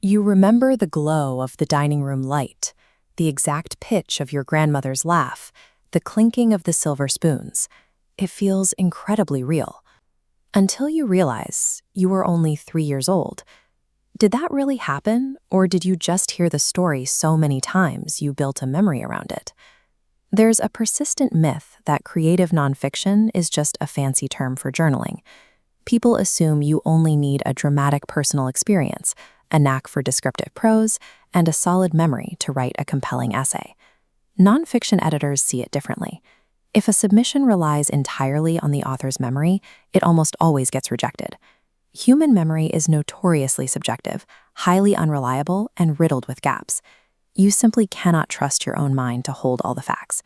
You remember the glow of the dining room light, the exact pitch of your grandmother's laugh, the clinking of the silver spoons. It feels incredibly real. Until you realize you were only 3 years old. Did that really happen, or did you just hear the story so many times you built a memory around it? There's a persistent myth that creative nonfiction is just a fancy term for journaling. People assume you only need a dramatic personal experience, a knack for descriptive prose, and a solid memory to write a compelling essay. Nonfiction editors see it differently. If a submission relies entirely on the author's memory, it almost always gets rejected. Human memory is notoriously subjective, highly unreliable, and riddled with gaps. You simply cannot trust your own mind to hold all the facts.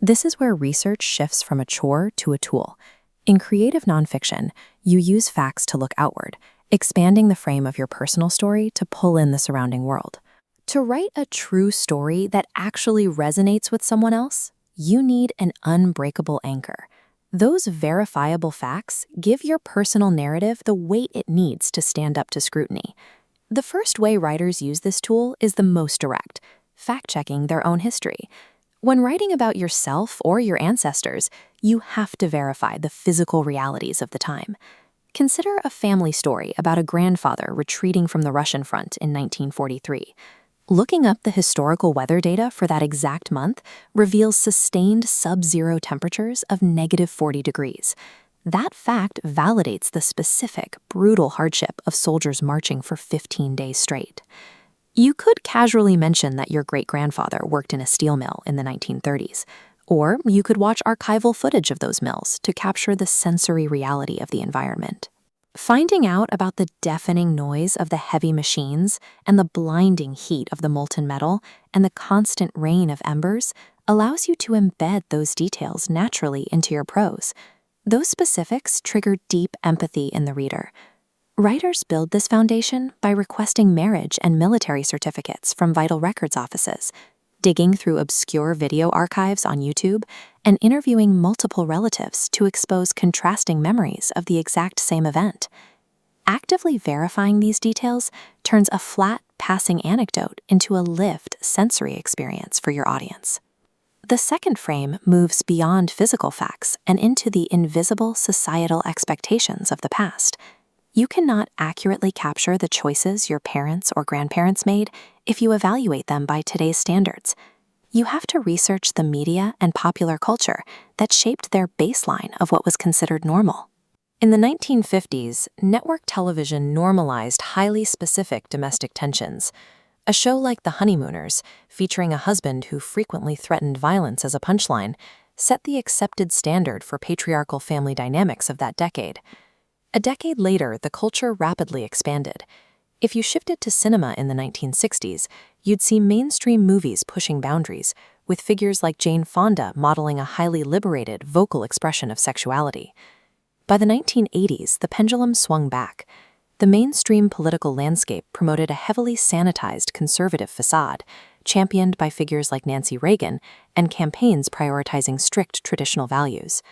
This is where research shifts from a chore to a tool. In creative nonfiction, you use facts to look outward, expanding the frame of your personal story to pull in the surrounding world. To write a true story that actually resonates with someone else, you need an unbreakable anchor. Those verifiable facts give your personal narrative the weight it needs to stand up to scrutiny. The first way writers use this tool is the most direct, fact-checking their own history. When writing about yourself or your ancestors, you have to verify the physical realities of the time. Consider a family story about a grandfather retreating from the Russian front in 1943. Looking up the historical weather data for that exact month reveals sustained sub-zero temperatures of -40 degrees. That fact validates the specific, brutal hardship of soldiers marching for 15 days straight. You could casually mention that your great-grandfather worked in a steel mill in the 1930s, or you could watch archival footage of those mills to capture the sensory reality of the environment. Finding out about the deafening noise of the heavy machines and the blinding heat of the molten metal and the constant rain of embers allows you to embed those details naturally into your prose. Those specifics trigger deep empathy in the reader. Writers build this foundation by requesting marriage and military certificates from vital records offices, digging through obscure video archives on YouTube, and interviewing multiple relatives to expose contrasting memories of the exact same event. Actively verifying these details turns a flat, passing anecdote into a lived, sensory experience for your audience. The second frame moves beyond physical facts and into the invisible societal expectations of the past. You cannot accurately capture the choices your parents or grandparents made if you evaluate them by today's standards. You have to research the media and popular culture that shaped their baseline of what was considered normal. In the 1950s, network television normalized highly specific domestic tensions. A show like The Honeymooners, featuring a husband who frequently threatened violence as a punchline, set the accepted standard for patriarchal family dynamics of that decade. A decade later, the culture rapidly expanded. If you shifted to cinema in the 1960s, you'd see mainstream movies pushing boundaries, with figures like Jane Fonda modeling a highly liberated, vocal expression of sexuality. By the 1980s, the pendulum swung back. The mainstream political landscape promoted a heavily sanitized conservative facade, championed by figures like Nancy Reagan, and campaigns prioritizing strict traditional values.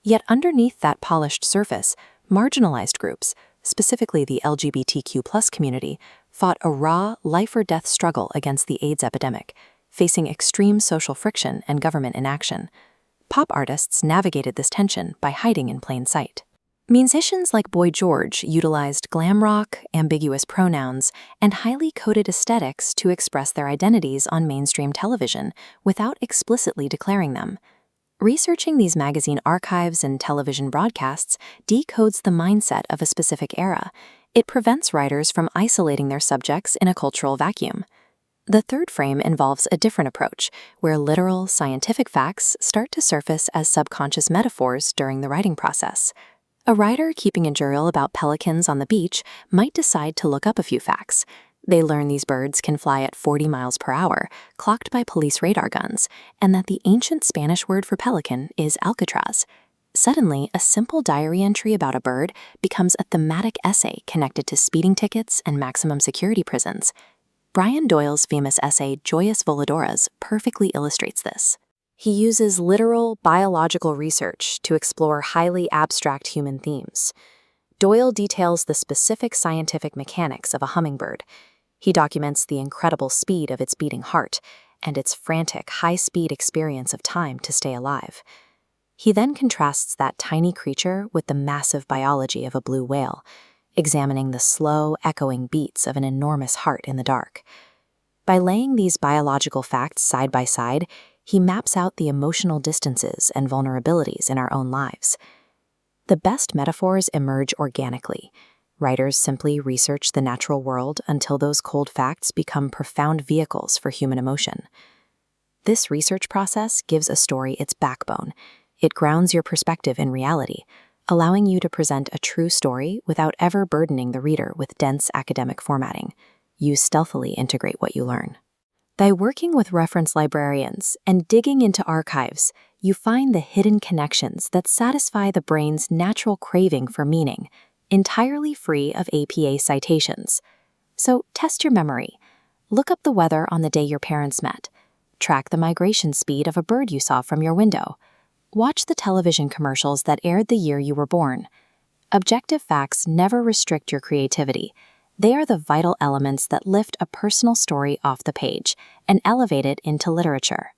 Yet underneath that polished surface, marginalized groups, specifically the LGBTQ+ community, fought a raw, life-or-death struggle against the AIDS epidemic, facing extreme social friction and government inaction. Pop artists navigated this tension by hiding in plain sight. Musicians like Boy George utilized glam rock, ambiguous pronouns, and highly coded aesthetics to express their identities on mainstream television without explicitly declaring them. Researching these magazine archives and television broadcasts decodes the mindset of a specific era. It prevents writers from isolating their subjects in a cultural vacuum. The third frame involves a different approach, where literal, scientific facts start to surface as subconscious metaphors during the writing process. A writer keeping a journal about pelicans on the beach might decide to look up a few facts. They learn these birds can fly at 40 miles per hour, clocked by police radar guns, and that the ancient Spanish word for pelican is alcatraz. Suddenly, a simple diary entry about a bird becomes a thematic essay connected to speeding tickets and maximum security prisons. Brian Doyle's famous essay, Joyous Voladoras, perfectly illustrates this. He uses literal, biological research to explore highly abstract human themes. Doyle details the specific scientific mechanics of a hummingbird. He documents the incredible speed of its beating heart and its frantic, high-speed experience of time to stay alive. He then contrasts that tiny creature with the massive biology of a blue whale, examining the slow, echoing beats of an enormous heart in the dark. By laying these biological facts side by side, he maps out the emotional distances and vulnerabilities in our own lives. The best metaphors emerge organically. Writers simply research the natural world until those cold facts become profound vehicles for human emotion. This research process gives a story its backbone. It grounds your perspective in reality, allowing you to present a true story without ever burdening the reader with dense academic formatting. You stealthily integrate what you learn. By working with reference librarians and digging into archives, you find the hidden connections that satisfy the brain's natural craving for meaning, entirely free of APA citations. So test your memory. Look up the weather on the day your parents met. Track the migration speed of a bird you saw from your window. Watch the television commercials that aired the year you were born. Objective facts never restrict your creativity. They are the vital elements that lift a personal story off the page and elevate it into literature.